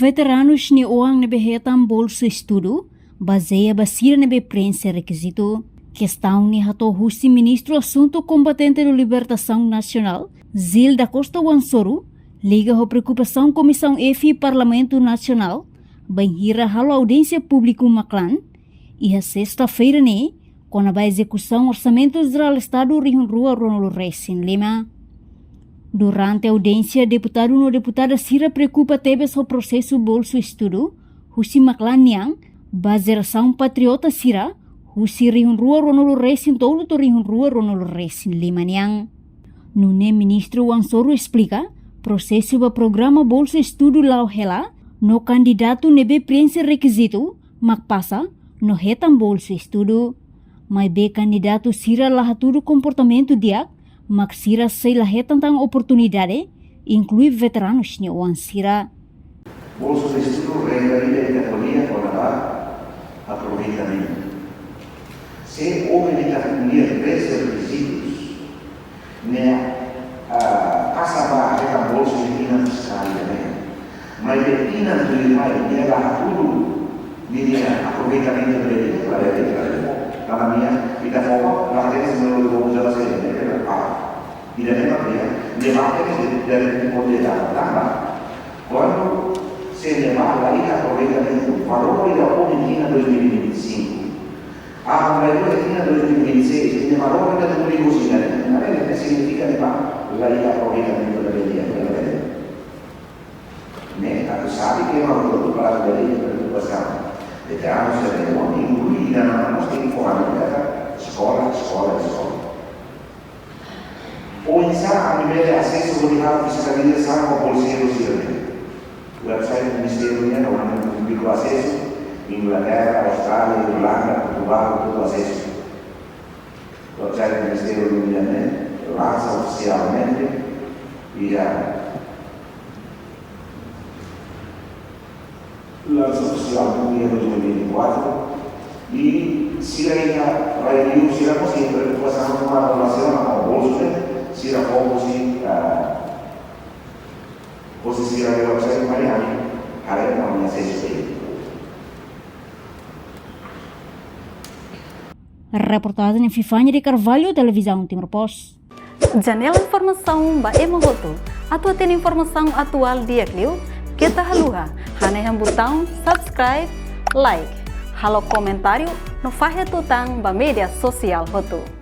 veteranos ni oang nebe hetam bolso estudo, baseia basira nebe prensa requisito. Questão ni hato husi ministro assunto combatente do Libertação Nacional, Zil da Costa Wansoro, liga a preocupação Comissão EFI Parlamento Nacional, bem hira halo audiência público Maclan, e a sexta-feira ne, quando a execução Orçamento Geral do Estado Rihun Rua Ronaldo Reis em Lima. Durante a audiência, deputado no deputada Sira preocupa tebes o processo bolso estudo, husi Maclan niang, baseração patriota Sira, husi Rihun Rua Ronaldo Reis em todo o Rihun Rua Ronaldo Reis em Lima niang. Nune ministro Wansoro explica, processo do programa bolso estudo lau hela, no candidato nebe prensa requisito, mak passa, no hetam bolso estudo. Mas be candidato Sira lahaturo comportamento diak, mak Sira sei lahetan tang oportunidade, inclui veteranos ni Wan Sira. Bolso de estudo regularidade de categoria para aproveitamento. Se houve de categoria três requisitos, né, passava a bolsa de pina fiscal também. Mas de pina do irmão, né, lahaturo, diria aproveitamento dele, para minha vida forma, na rede de vamos já ser, e da mesma maneira, levar de poder dar, quando se levar aí aproveitamento, valor da Omitina 2025, a Omitina 2026, tem valor da publicidade, na verdade significa levar aí aproveitamento da beleza, né? Tu sabe que é uma produto para a beleza, para a educação. Veteranos serão incluídos na nossa informática, escola. Ou iniciar a nível de acesso obrigado à fiscalização com a Polícia do Civil. O website do Ministério União, onde publicou acesso, Inglaterra, Austrália, Irlanda, Portugal, todo acesso. O website do Ministério União lança oficialmente e lança oficialmente em 2024 e se ainda vai vir, se era possível, passando uma relação com o bolso, se era possível, se era website de Miami, aí não ia ser suspeito. Reportagem em Fifanya de Carvalho, Televisão Timor Post. Janela Informação Baema Goto. Atua tem informação atual dia Clio. Kita haluha, hane botão subscribe, like, halo comentário no Fahia Tutang ba media sosial Hoto.